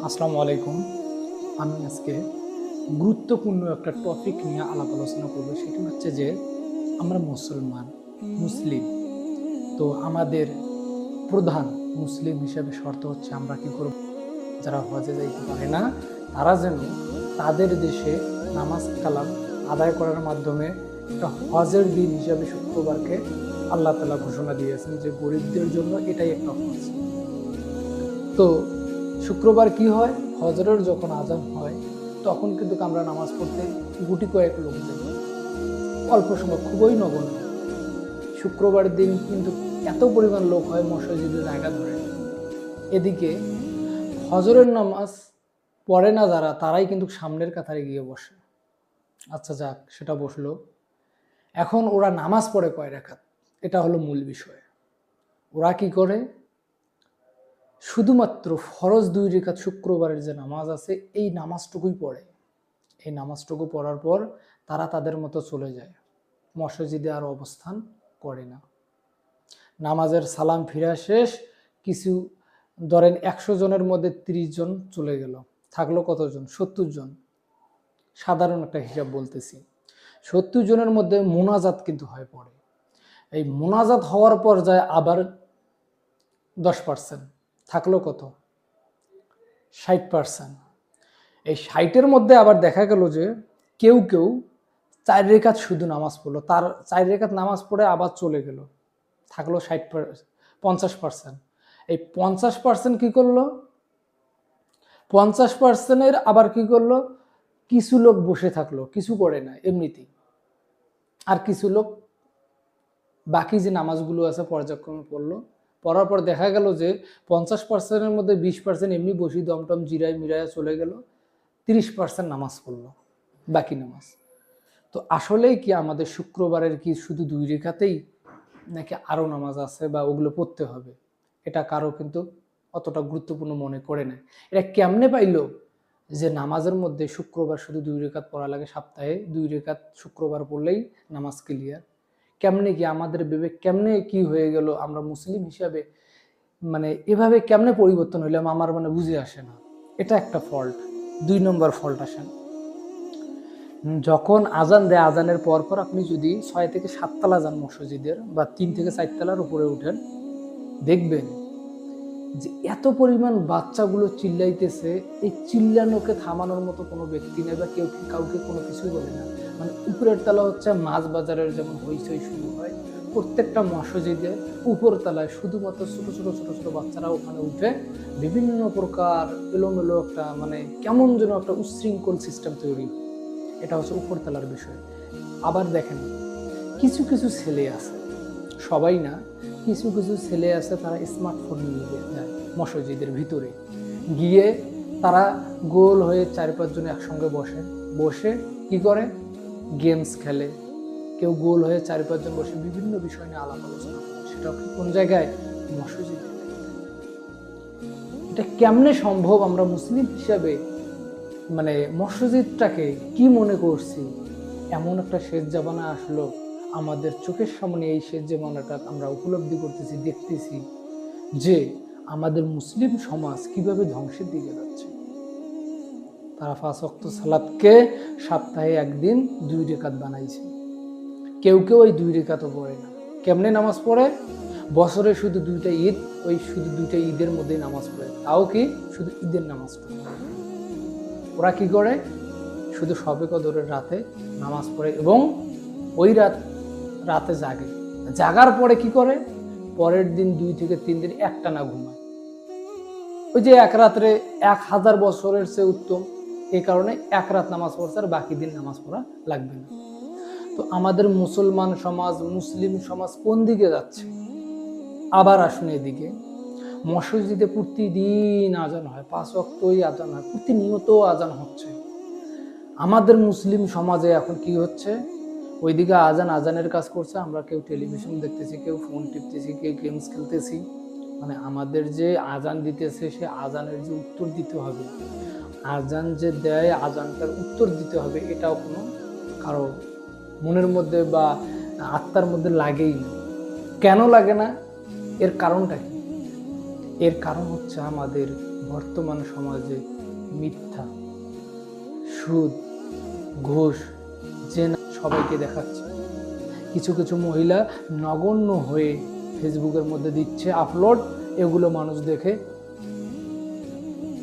আসসালামু আলাইকুম। আমি আজকে গুরুত্বপূর্ণ একটা টপিক নিয়ে আলাপ আলোচনা করব। সেটা হচ্ছে যে আমরা মুসলিম। তো আমাদের প্রধান মুসলিম হিসেবে শর্ত হচ্ছে আমরা কি করব, যারা হজে যাইতে পারে না তারা যেন তাদের দেশে নামাজ কালাম আদায় করার মাধ্যমে একটা হজের দিন হিসাবে শুক্রবারকে আল্লাহ তাআলা ঘোষণা দিয়েছেন যে গরিবদের জন্য এটাই একটা হজ। তো শুক্রবার কি হয়, ফজরের যখন আজান হয় তখন কিন্তু আমরা নামাজ পড়তে গুটি কয়েক লোক যাই, অল্প সময়, খুবই নগণ্য। শুক্রবার দিন কিন্তু এত পরিমাণ লোক হয় মসজিদে জায়গা ধরে। এদিকে ফজরের নামাজ পড়ে না যারা, তারাই কিন্তু সামনের কাতারে গিয়ে বসে। আচ্ছা যাক, সেটা বসলো। এখন ওরা নামাজ পড়ে কয় রাকাত, এটা হলো মূল বিষয়। ওরা কি করে, শুধুমাত্র ফরজ 2 রাকাত শুক্রবারের যে নামাজ আছে এই নামাজটুকুই পড়ে। এই নামাজটুকু পড়ার পর তারা তাদের মতো চলে যায়, মসজিদে আর অবস্থান করে না। নামাজের সালাম ফিরা শেষ, কিছু ধরেন 100 জনের মধ্যে 30 জন চলে গেল, থাকলো কতজন, 70 জন। সাধারণ একটা হিসাব বলতেছি। 70 জনের মধ্যে মোনাজাত কিন্তু হয় পড়ে। এই মোনাজাত হওয়ার পর যায় আবার 10%, থাকলো কত, 60%। এই 60-এর মধ্যে আবার দেখা গেল যে কেউ কেউ 4 রাকাত শুধু নামাজ পড়লো, তার 4 রাকাত নামাজ পড়ে আবার চলে গেল, থাকলো 50%। এই 50% কি করলো, 50%-এর আবার কি করলো, কিছু লোক বসে থাকলো, কিছু করে না এমনিতেই। আর কিছু লোক বাকি যে নামাজগুলো আছে পর্যায়ক্রমে পড়লো। পড়ার পর দেখা গেল যে 50%-এর মধ্যে 20% এমনি বসি দমটম জিরায় মিরায় চলে গেল, 30% নামাজ পড়লো, বাকি নামাজ। তো আসলেই কি আমাদের শুক্রবারের কি শুধু 2 রাকাতেই, নাকি আরো নামাজ আছে বা ওগুলো পড়তে হবে? এটা কারো কিন্তু অতটা গুরুত্বপূর্ণ মনে করে না। এটা কেমনে পাইলো যে নামাজের মধ্যে শুক্রবার শুধু 2 রাকাত পড়া লাগে, সপ্তাহে 2 রাকাত শুক্রবার পড়লেই নামাজ ক্লিয়ার? কেমনে কি আমাদের বিবেক কেমনে কি হয়ে গেল, আমরা মুসলিম হিসাবে মানে এভাবে কেমনে পরিবর্তন হইলাম, আমার মানে বুঝে আসে না। এটা একটা ফল্ট। 2 নম্বর ফল্ট আসেন, যখন আজান দেয় আজানের পর পর আপনি যদি 6 থেকে 7 তলা যান মসজিদের, বা 3 থেকে 4 তলার উপরে উঠেন, দেখবেন যে এত পরিমাণ বাচ্চাগুলো চিল্লাইতেছে। এই চিল্লানোকে থামানোর মতো কোনো ব্যক্তি নেই, বা কেউ কাউকে কোনো কিছু বলে না। মানে উপরের তলা হচ্ছে মাছ বাজারের যেমন হইচই শুরু হয়, প্রত্যেকটা মসজিদে উপর তলায় শুধুমাত্র ছোট ছোট ছোট ছোট বাচ্চারা ওখানে উঠে বিভিন্ন প্রকার এলোমেলো একটা মানে কেমন যেন একটা উচ্ছৃঙ্খল সিস্টেম তৈরি। এটা হচ্ছে উপরতলার বিষয়। আবার দেখেন, কিছু কিছু ছেলে আছে, সবাই না, কিছু কিছু ছেলে আছে তারা স্মার্টফোন নিয়ে যায় মসজিদের ভিতরে গিয়ে, তারা গোল হয়ে 4-5 জন একসঙ্গে বসে বসে কি করে, গেমস খেলে। কেউ গোল হয়ে 4-5 জন বসে বিভিন্ন বিষয় নিয়ে আলাপ আলোচনা করে। সেটা কোন জায়গায়, মসজিদে। এটা কেমনে সম্ভব? আমরা মুসলিম হিসাবে মানে মসজিদটাকে কি মনে করছি, এমন একটা শেষ জামানা আসলো আমাদের চোখের সামনে। এই শেষ জামানাটা আমরা উপলব্ধি করতেছি, দেখতেছি যে আমাদের মুসলিম সমাজ কিভাবে ধ্বংসের দিকে যাচ্ছে। তারা 5 ওয়াক্ত সালাতকে সপ্তাহে একদিন 2 রাকাত বানাইছে। কেউ কেউ ওই 2 রাকাতও পড়ে না। কেমনে নামাজ পড়ে, বছরে শুধু 2টা ঈদ, ওই শুধু 2টা ঈদের মধ্যেই নামাজ পড়ে, তাও কি শুধু ঈদের নামাজ পড়ে। ওরা কি করে, শুধু শবে কদরের রাতে নামাজ পড়ে এবং ওই রাতে জাগে। জাগার পরে কি করে, পরের দিন 2 থেকে 3 দিন একটানা ঘুমায়। ওই যে এক রাত্রে 1000 বছরের চেয়ে উত্তম, এই কারণে এক রাত নামাজ পড়ছে আর বাকি দিন নামাজ পড়া লাগবে না। তো আমাদের মুসলমান সমাজ, মুসলিম সমাজ কোন দিকে যাচ্ছে? আবার আসুন এদিকে, মসজিদে প্রতিদিন আজান হয়, 5 ওয়াক্তই আজান হয়, প্রতিনিয়ত আজান হচ্ছে। আমাদের মুসলিম সমাজে এখন কি হচ্ছে, ওইদিকে আজানের কাজ করছে, আমরা কেউ টেলিভিশন দেখতেছি, কেউ ফোন টিপতেছি, কেউ গেমস খেলতেছি। মানে আমাদের যে আজান দিতেছে সে আজানের যে উত্তর দিতে হবে, আজান যে দেয় আজানটার উত্তর দিতে হবে, এটাও কোনো কারো মনের মধ্যে বা আত্মার মধ্যে লাগেই না। কেন লাগে না, এর কারণটা কি? এর কারণ হচ্ছে আমাদের বর্তমান সমাজে মিথ্যা, সুদ, ঘুষ, জেনা সবাইকে দেখাচ্ছে। কিছু কিছু মহিলা নগণ্য হয়ে ফেসবুকের মধ্যে দিচ্ছে আপলোড, এগুলো মানুষ দেখে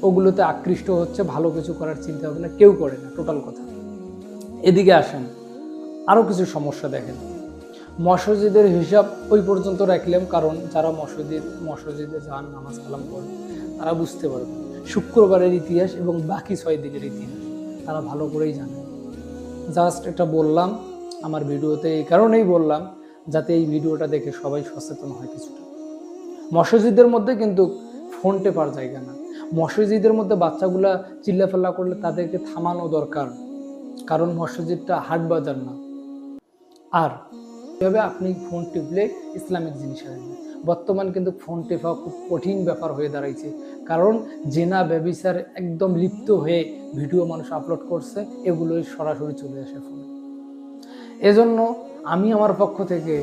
ওগুলোতে আকৃষ্ট হচ্ছে, ভালো কিছু করার চিন্তা ভাবনা কেউ করে না। টোটাল কথা। এদিকে আসেন, আরও কিছু সমস্যা দেখেন। মসজিদের হিসাব ওই পর্যন্ত রাখলাম, কারণ যারা মসজিদে যান, নামাজ কালাম করেন, তারা বুঝতে পারবে শুক্রবারের ইতিহাস এবং বাকি 6 দিনের ইতিহাস তারা ভালো করেই জানে। জাস্ট এটা বললাম আমার ভিডিওতে, এই কারণেই বললাম যাতে এই ভিডিওটা দেখে সবাই সচেতন হয় কিছুটা। মসজিদের মধ্যে কিন্তু ফোন টেপার জায়গা না। মসজিদের মধ্যে বাচ্চাগুলা চিল্লাফাল্লা করলে তাদেরকে থামানো দরকার, কারণ মসজিদটা হাট বাজার না। আর এভাবে আপনি ফোন টিপলে ইসলামিক জিনিস আসবে। বর্তমান কিন্তু ফোন টেপা খুব কঠিন ব্যাপার হয়ে দাঁড়াইছে, কারণ জেনা ব্যভিচার একদম লিপ্ত হয়ে ভিডিও মানুষ আপলোড করছে, এগুলোই সরাসরি চলে আসে ফোনে। এজন্য আমি আমার পক্ষ থেকে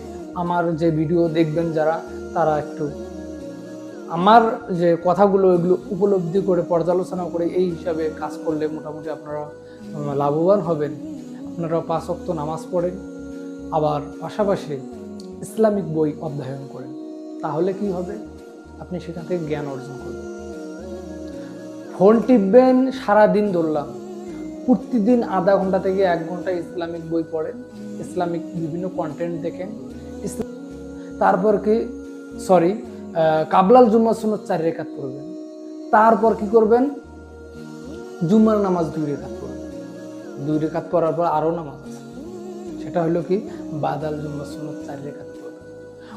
আমার যে ভিডিও দেখবেন যারা, তারা একটু আমার যে কথাগুলো এগুলো উপলব্ধি করে পর্যালোচনা করে এই হিসাবে কাজ করলে মোটামুটি আপনারা লাভবান হবেন। আপনারা 5 ওয়াক্ত নামাজ পড়েন, আবার পাশাপাশি ইসলামিক বই অধ্যয়ন করেন, তাহলে কি হবে, আপনি সেখান থেকে জ্ঞান অর্জন করবেন। ফোন টিপবেন সারাদিন, ধরলাম প্রতিদিন আধা ঘন্টা থেকে 1 ঘন্টা ইসলামিক বই পড়েন, ইসলামিক বিভিন্ন কন্টেন্ট দেখেন। তারপর কি কাবলাল জুম্মা সুন্নত 4 রাকাত পড়বেন। তারপর কি করবেন, জুম্মার নামাজ 2 রাকাত পড়বেন। 2 রাকাত পড়ার পর আরও নামাজ আছে, সেটা হলো কি বাদাল জুম্মা সুন্নত 4 রাকাত পড়বেন।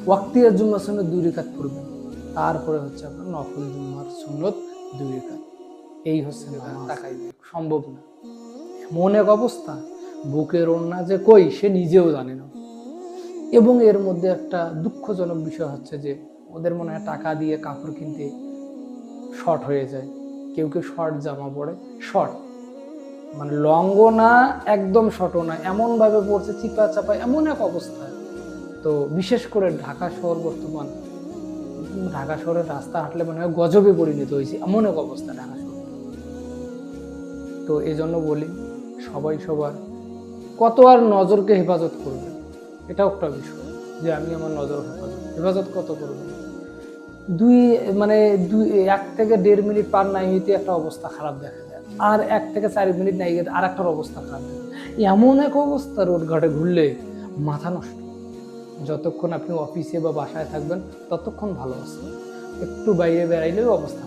ওয়াক্তিয়ার জুম্মা সুন্নত 2 রাকাত পড়বেন। তারপরে হচ্ছে আপনার নফল জুম্মার সুন্নত 2 রাকাত। এই হচ্ছে তাকাই সম্ভব না, এমন এক অবস্থা, বুকের ওড়না যে কই সে নিজেও জানে না। এবং এর মধ্যে একটা দুঃখজনক বিষয় হচ্ছে যে ওদের মনে হয় টাকা দিয়ে কাপড় কিনতে শর্ট হয়ে যায়। কেউ কেউ শর্ট জামা পরে, শর্ট মানে লঙ্গও না একদম শর্টও না, এমনভাবে পড়ছে চিপা চাপা, এমন এক অবস্থা। তো বিশেষ করে ঢাকা শহর, বর্তমান ঢাকা শহরের রাস্তা হাঁটলে মনে হয় গজবে পরিণত হয়েছে, এমন এক অবস্থা ঢাকা শহর। তো এই জন্য বলি সবাই সবার কত আর নজরকে হেফাজত করবে, এটাও একটা বিষয় যে আমি আমার নজর হেফাজত কত করবো। 1 থেকে 1.5 মিনিট পার নাই হইতে একটা অবস্থা খারাপ দেখা যায়, আর 1 থেকে 4 মিনিট নাই গেলে আর একটার অবস্থা খারাপ দেখা যায়। এমন এক অবস্থা রোড ঘাটে ঘুরলে মাথা নষ্ট। যতক্ষণ আপনি অফিসে বা বাসায় থাকবেন ততক্ষণ ভালো আছে, একটু বাইরে বেড়াইলেও অবস্থা।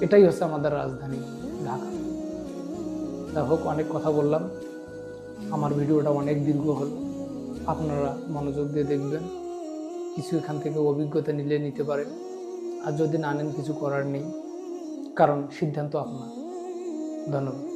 এটাই হচ্ছে আমাদের রাজধানী ঢাকা। যাই হোক, অনেক কথা বললাম, আমার ভিডিওটা অনেক দীর্ঘ হলো। আপনারা মনোযোগ দিয়ে দেখবেন, কিছু এখান থেকে অভিজ্ঞতা নিতে পারেন, আর যদি না নেন কিছু করার নেই, কারণ সিদ্ধান্ত আপনার। ধন্যবাদ।